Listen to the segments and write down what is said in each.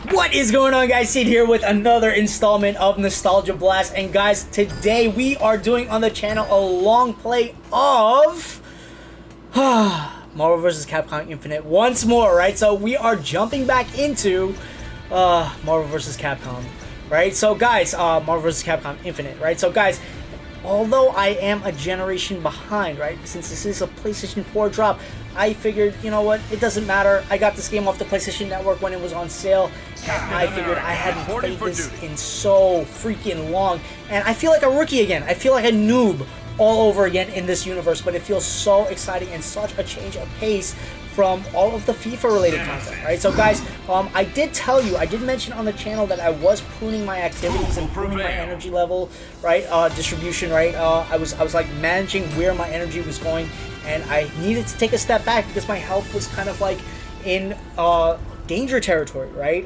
What is going on, guys? Sid here with another installment of Nostalgia Blast. And guys, today we are doing on the channel a long play of Marvel vs. Capcom Infinite once more, right? So we are jumping back into Marvel vs. Capcom, right? So guys, Marvel vs. Capcom Infinite, right? So guys, although I am a generation behind, right? Since this is a PlayStation 4 drop, I figured, you know what, it doesn't matter. I got this game off the PlayStation Network when it was on sale, and I figured I hadn't played this in so freaking long, and I feel like a rookie again. I feel like a noob all over again in this universe, but it feels so exciting and such a change of pace from all of the FIFA-related content, right? So guys, I did tell you, I did mention on the channel that I was pruning my activities and pruning my energy level, right? Distribution, right? I was like managing where my energy was going, and I needed to take a step back because my health was kind of like in danger territory, right?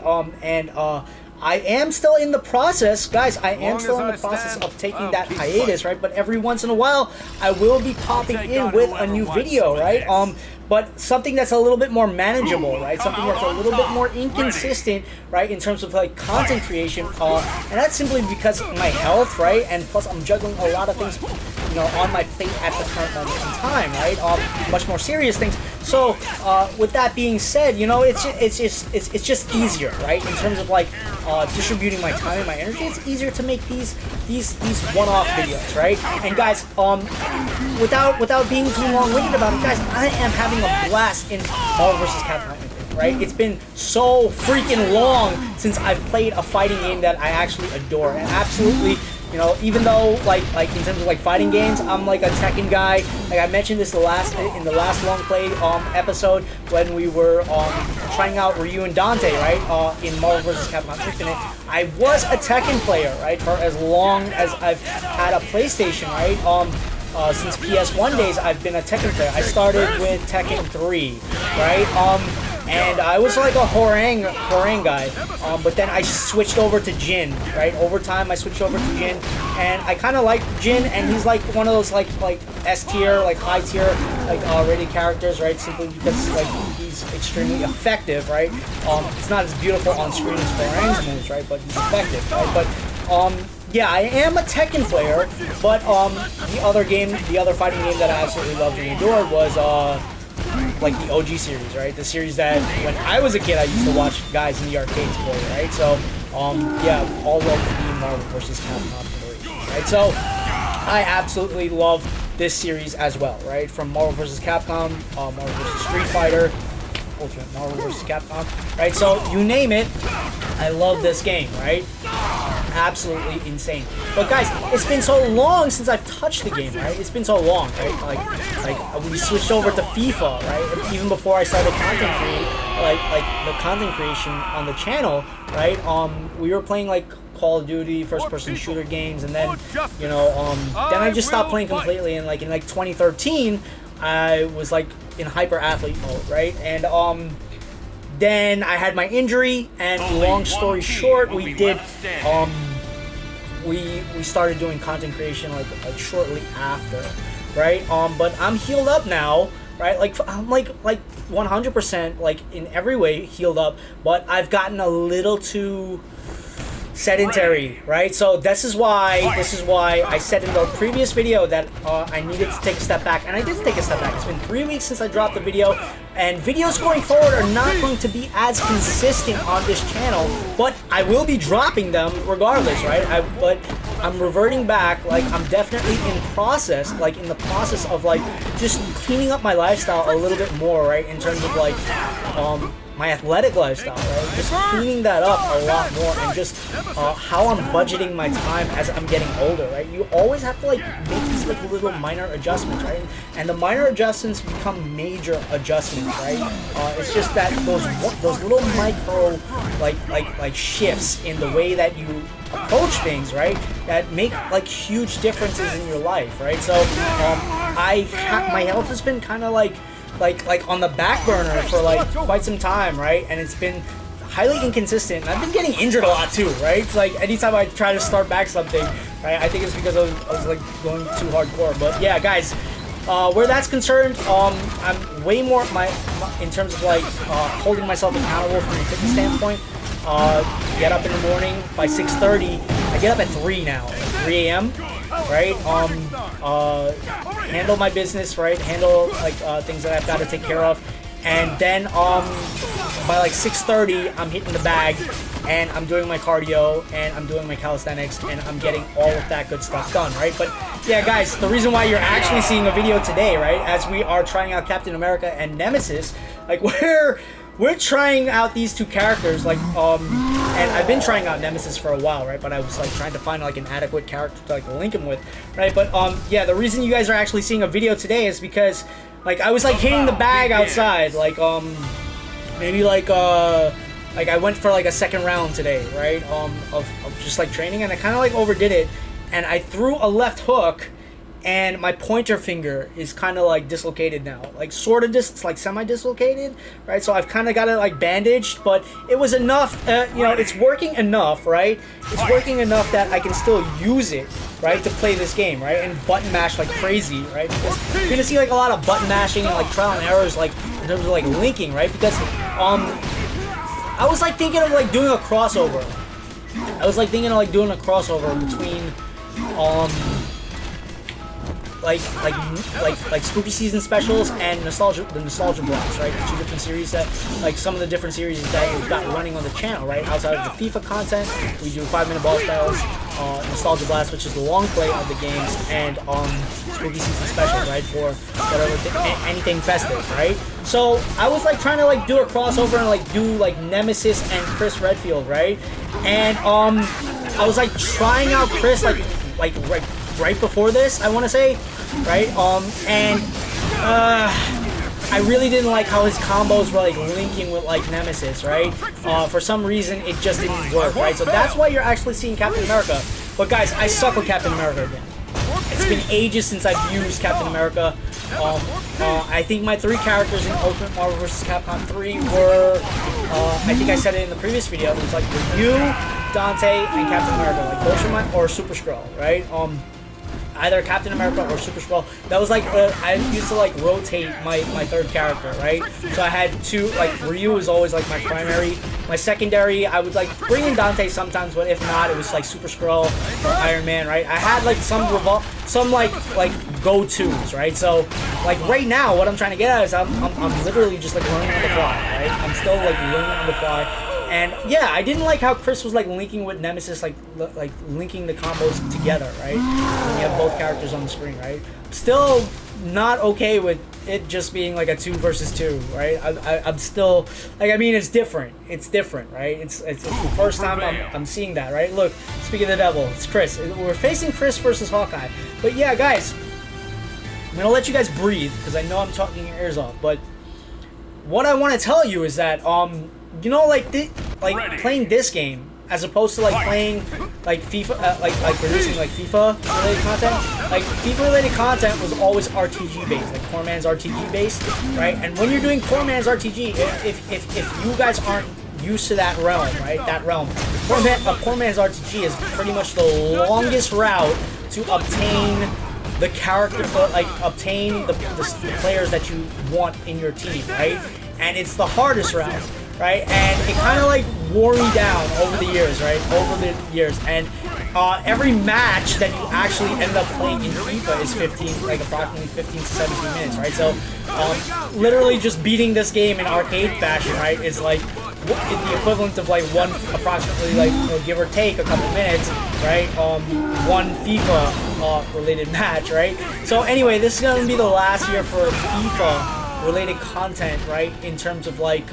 I am still in the process, guys. I am still in the process of taking that hiatus, right? But every once in a while, I will be popping in with a new video, right? But something that's a little bit more manageable, right? Something that's a little bit more inconsistent, right? In terms of like content creation, and that's simply because of my health, right? And plus, I'm juggling a lot of things, you know, on my plate at the current moment in time, right? Much more serious things. So, with that being said, you know, it's just easier, right? In terms of like distributing my time and my energy, it's easier to make these one-off videos, right? And guys, without being too long-winded about it, guys, I am having a blast in Marvel vs. Capcom Infinite, right? It's been so freaking long since I've played a fighting game that I actually adore, and absolutely, you know, even though like in terms of like fighting games, I'm like a Tekken guy. Like I mentioned this in the last long play episode when we were trying out Ryu and Dante, right? In Marvel vs. Capcom Infinite, I was a Tekken player, right? For as long as I've had a PlayStation, right? Since PS1 days, I've been a Tekken player. I started with Tekken 3, right? And I was like a Horang guy, but then I switched over to Jin, right? Over time, I switched over to Jin, and I kind of like Jin, and he's like one of those like S tier, like high tier, like rated characters, right? Simply because like he's extremely effective, right? It's not as beautiful on screen as Horang's moves, right? But he's effective, right? But yeah, I am a Tekken player, but the other fighting game that I absolutely loved and adored was like the OG series, right? The series that when I was a kid I used to watch guys in the arcades play, right? So yeah, all love to be Marvel vs. Capcom 3, right? So I absolutely love this series as well, right? From Marvel vs. Capcom, Marvel vs. Street Fighter, Ultimate Marvel vs. Capcom, right? So you name it, I love this game, right? Absolutely insane. But guys, it's been so long since I've touched the game, right? It's been so long, right? Like we switched over to FIFA, right? Even before I started content creating, like the content creation on the channel, right? We were playing like Call of Duty, first-person shooter games, and then, you know, then I just stopped playing completely. And like in like 2013, I was like in hyper athlete mode, right? And then I had my injury, and long story short, we did we started doing content creation like shortly after, right? But I'm healed up now, right? Like I'm like 100% like in every way healed up, but I've gotten a little too sedentary, right? So this is why I said in the previous video that I needed to take a step back, and I did take a step back. It's been 3 weeks since I dropped the video, and videos going forward are not going to be as consistent on this channel, but I will be dropping them regardless, right? But I'm reverting back. Like I'm definitely in the process of like just cleaning up my lifestyle a little bit more, right? In terms of like my athletic lifestyle, right? Just cleaning that up a lot more, and just how I'm budgeting my time as I'm getting older, right? You always have to like make these like little minor adjustments, right? And the minor adjustments become major adjustments, right? It's just that those little micro like shifts in the way that you approach things, right? That make like huge differences in your life, right? So my health has been kind of like on the back burner for like quite some time, right? And it's been highly inconsistent. And I've been getting injured a lot too, right? It's like anytime I try to start back something, right? I think it's because I was like going too hardcore. But yeah, guys, where that's concerned, I'm way more in terms of like holding myself accountable from a fitness standpoint. Get up in the morning by 6:30. I get up at 3 now, like 3 a.m. Right? Handle my business, right? Handle like things that I've got to take care of, and then by like 6:30, I'm hitting the bag, and I'm doing my cardio, and I'm doing my calisthenics, and I'm getting all of that good stuff done, right? But yeah, guys, the reason why you're actually seeing a video today, right, as we are trying out Captain America and Nemesis, like we're trying out these two characters, like, and I've been trying out Nemesis for a while, right, but I was, like, trying to find, like, an adequate character to, like, link him with, right, but, yeah, the reason you guys are actually seeing a video today is because, like, I was, like, hitting the bag outside, like, maybe, like, I went for, like, a second round today, right, of just, like, training, and I kind of, like, overdid it, and I threw a left hook, and my pointer finger is kind of like dislocated now, like sort of like semi-dislocated, right? So I've kind of got it like bandaged, but it was enough, you know, it's working enough, right? It's working enough that I can still use it, right, to play this game, right? And button mash like crazy, right? Because you're gonna see like a lot of button mashing and like trial and errors, like in terms of like linking, right? Because I was like thinking of like doing a crossover. Between like spooky season specials and the nostalgia blocks, right? The two different series that, like, some of the different series that we've got running on the channel, right? Outside of the FIFA content, we do 5-minute boss battles, nostalgia blast, which is the long play of the games, and spooky season special, right? For whatever anything festive, right? So I was like trying to like do a crossover and like do like Nemesis and Chris Redfield, right? And I was like trying out Chris like right before this, I want to say, right? I really didn't like how his combos were like linking with like Nemesis, right? For some reason, it just didn't work, right? So that's why you're actually seeing Captain America. But guys, I suck with Captain America again. It's been ages since I've used Captain America. I think my 3 characters in Ultimate Marvel vs. Capcom 3 were, I think I said it in the previous video, it was like Ryu, Dante, and Captain America, like those were my, or Super Skrull, right? Either Captain America or Super Skrull. That was like, I used to like rotate my 3rd character, right? So I had 2, like Ryu was always like my primary. My secondary, I would like bring in Dante sometimes, but if not, it was like Super Skrull or Iron Man, right? I had like some like go-tos, right? So like right now, what I'm trying to get at is I'm literally just like learning on the fly, right? I'm still like learning on the fly. And yeah, I didn't like how Chris was like linking with Nemesis, like linking the combos together, right? When you have both characters on the screen, right? Still not okay with it just being like a 2 versus 2, right? I'm still like, I mean, it's different. It's different, right? It's the first time I'm seeing that, right? Look, speaking of the devil, it's Chris. We're facing Chris versus Hawkeye. But yeah, guys, I'm gonna let you guys breathe because I know I'm talking your ears off. But what I want to tell you is that you know, like playing this game as opposed to like playing like FIFA, like producing like FIFA related content. Like FIFA related content was always RPG based, like poor man's RPG based, right? And when you're doing poor man's RPG, if you guys aren't used to that realm, right? That realm, a poor man's RPG is pretty much the longest route to obtain the character, like obtain the players that you want in your team, right? And it's the hardest route, right? And it kind of like wore me down over the years, right? And every match that you actually end up playing in FIFA is approximately 15 to 17 minutes, right? So literally just beating this game in arcade fashion, right, is like the equivalent of like approximately like, give or take a couple minutes, right? One FIFA related match, right? So anyway, this is gonna be the last year for FIFA related content, right, in terms of like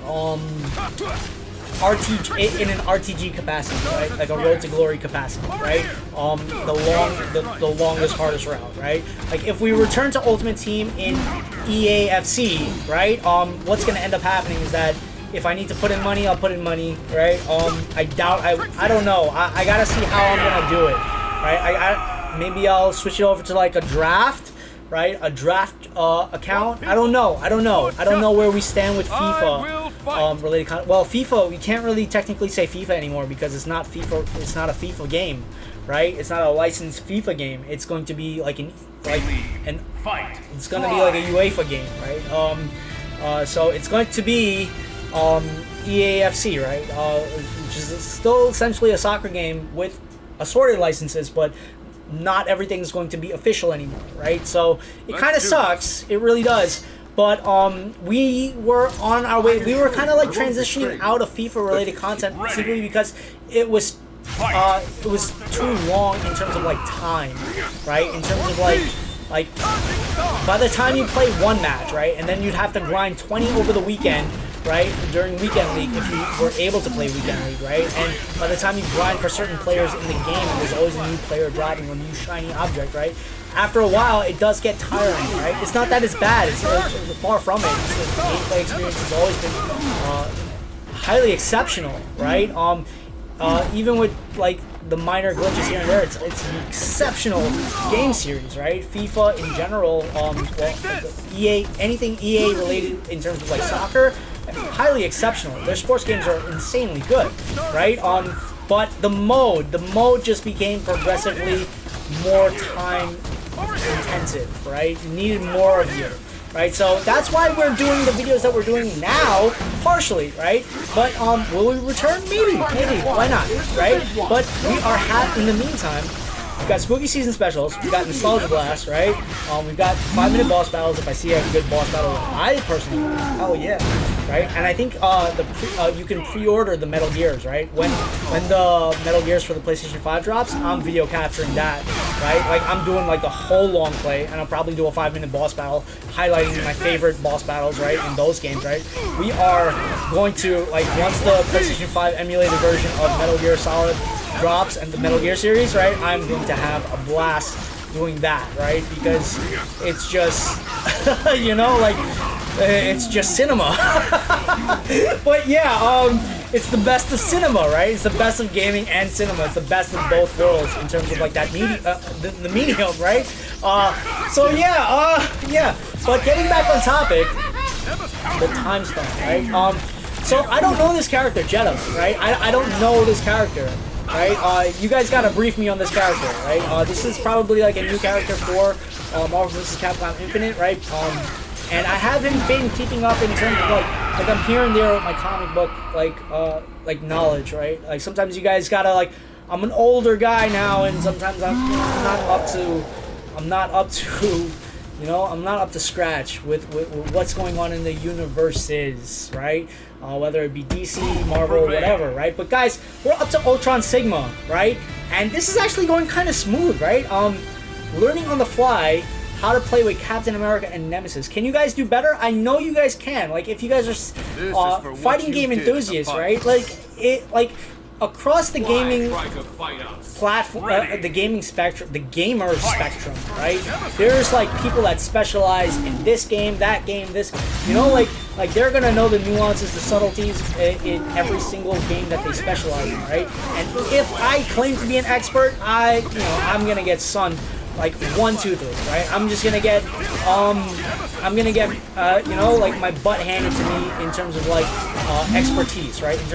RTG in an RTG capacity, right, like a Road to Glory capacity, right, the longest, hardest route, right. Like if we return to Ultimate Team in EAFC, right, what's gonna end up happening is that if I need to put in money, I'll put in money, right. I doubt, I don't know, I gotta see how I'm gonna do it, right. Maybe I'll switch it over to like a draft, right? A draft account. I don't know where we stand with FIFA related content. Well, FIFA, we can't really technically say FIFA anymore because it's not FIFA. It's not a FIFA game, right? It's not a licensed FIFA game. It's going to be like it's going to be like a UEFA game, right? So it's going to be EAFC, right? Which is still essentially a soccer game with assorted licenses, but not everything's going to be official anymore, right? So it kind of sucks. It really does. But we were on our way. We were kind of like transitioning out of FIFA-related content simply because it was too long in terms of like time, right? In terms of like by the time you play one match, right, and then you'd have to grind 20 over the weekend, right, during weekend league if you were able to play weekend league, right? And by the time you grind for certain players in the game, and there's always a new player dropping, a new shiny object, right? After a while, it does get tiring, right? It's not that it's bad. It's far from it. The gameplay experience has always been highly exceptional, right? Even with like the minor glitches here and there, it's an exceptional game series, right? FIFA in general, EA, anything EA related in terms of like soccer, highly exceptional. Their sports games are insanely good, right? But the mode just became progressively more time intensive, right? You needed more of you, right? So that's why we're doing the videos that we're doing now, partially, right? But will we return? Maybe, why not, right? But we are in the meantime, we've got Spooky Season Specials, we've got Nostalgia Blast, right? We've got 5-minute boss battles. If I see a good boss battle, I personally, oh yeah, right? And I think you can pre-order the Metal Gears, right? When the Metal Gears for the PlayStation 5 drops, I'm video capturing that, right? Like I'm doing like the whole long play, and I'll probably do a 5-minute boss battle, highlighting my favorite boss battles, right? In those games, right? We are going to, like, once the PlayStation 5 emulated version of Metal Gear Solid drops and the Metal Gear series, right? I'm going to have a blast doing that, right? Because it's just, you know, like, it's just cinema. But yeah, it's the best of cinema, right? It's the best of gaming and cinema. It's the best of both worlds in terms of like that the medium, right? So yeah. But getting back on topic, the time stuff, right? So I don't know this character, Jeddah, right? I don't know this character, right? You guys gotta brief me on this character, right? This is probably like a new character for Marvel vs. Capcom Infinite, right? And I haven't been keeping up in terms of like I'm here and there with my comic book like knowledge, right? Like sometimes you guys gotta like, I'm an older guy now, and sometimes I'm not up to you know, I'm not up to scratch with what's going on in the universes, right? Whether it be DC, Marvel, whatever, right? But guys, we're up to Ultron Sigma, right? And this is actually going kind of smooth, right? Learning on the fly how to play with Captain America and Nemesis. Can you guys do better? I know you guys can. Like, if you guys are fighting game enthusiasts, right? Like across the gaming platform, the gaming spectrum, the gamer spectrum, right? There's like people that specialize in this game, that game, this, you know, like they're gonna know the nuances, the subtleties in every single game that they specialize in, right? And if I claim to be an expert, I'm gonna get sunned like 1, 2, 3, right? I'm gonna get you know, like my butt handed to me in terms of like expertise, right? In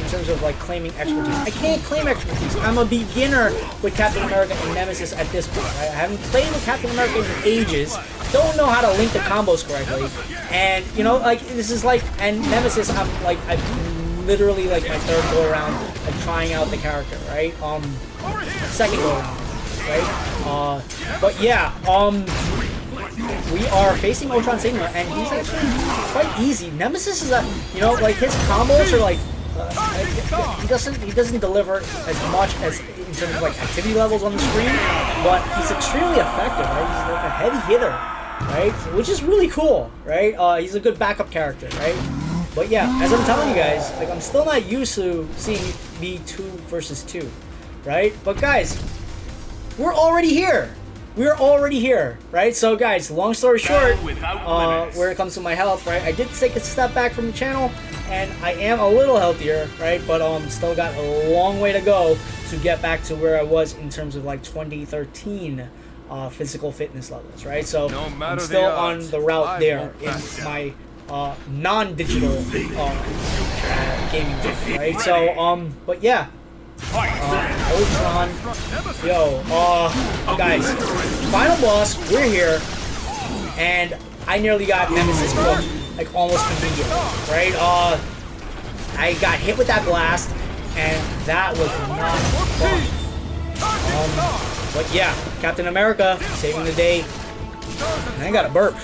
terms of like claiming expertise. I can't claim expertise. I'm a beginner with Captain America and Nemesis at this point, right? I haven't played with Captain America in ages. Don't know how to link the combos correctly. And you know, like this is like, and Nemesis, I'm literally like my third go around like trying out the character, right? Second go around. Right? But yeah, we are facing Ultron Sigma, and he's actually quite easy. Nemesis is you know, like his combos are like, he doesn't deliver as much as in terms of like activity levels on the screen, but he's extremely effective, right? He's like a heavy hitter, right? Which is really cool, right? He's a good backup character, right? But yeah, as I'm telling you guys, like I'm still not used to seeing me 2 versus 2, right? But guys, we're already here. We're already here, right? So guys, long story short, where it comes to my health, right? I did take a step back from the channel, and I am a little healthier, right? But still got a long way to go to get back to where I was in terms of like 2013 physical fitness levels, right? So I'm still on the route there in my non-digital gaming journey, right? So but yeah. Ultron, guys, final boss, we're here, and I nearly got Nemesis cooked. like almost immediately, right? I got hit with that blast, and that was not fun. But yeah, Captain America saving the day. And I got a burp.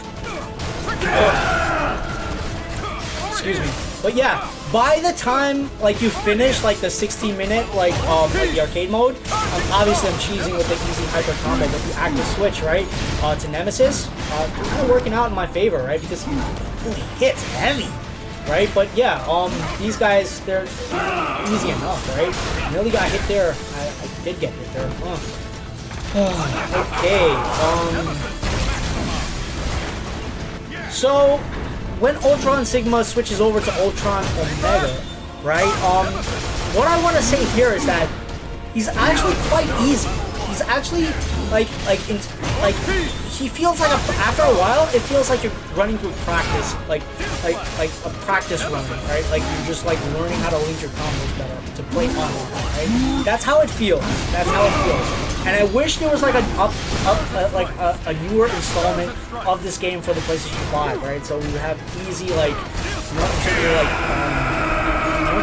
Excuse me. But yeah, by the time like you finish like the 16-minute like the arcade mode, obviously I'm cheesing with the easy hyper combo, but the active switch, right, to Nemesis, kind of working out in my favor, right, because he really hits heavy, right? But yeah, these guys, they're easy enough, right? Nearly got hit there. I did get hit there. Okay. So when Ultron Sigma switches over to Ultron Omega, right? What I want to say here is that he's actually quite easy. He's actually he feels like after a while, it feels like you're running through practice, like a practice run, right? Like you're just like learning how to link your combos better to play on it, right? That's how it feels. That's how it feels. And I wish there was like a newer installment of this game for the PlayStation 5, right? So we have easy like not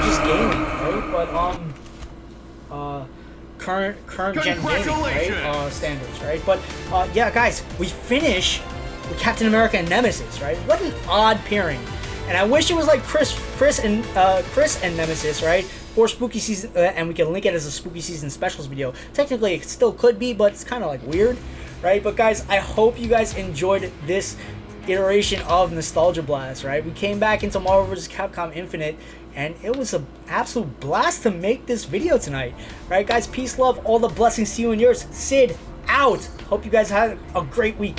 just gaming, right? But current gen gaming, right? Standards, right? But yeah, guys, we finish with Captain America and Nemesis, right? What an odd pairing. And I wish it was like Chris and Nemesis, right? For Spooky Season, and we can link it as a Spooky Season Specials video. Technically, it still could be, but it's kind of like weird, right? But guys, I hope you guys enjoyed this iteration of Nostalgia Blast, right? We came back into Marvel vs. Capcom Infinite, and it was an absolute blast to make this video tonight, right, guys? Peace, love, all the blessings to you and yours. Sid out. Hope you guys had a great week.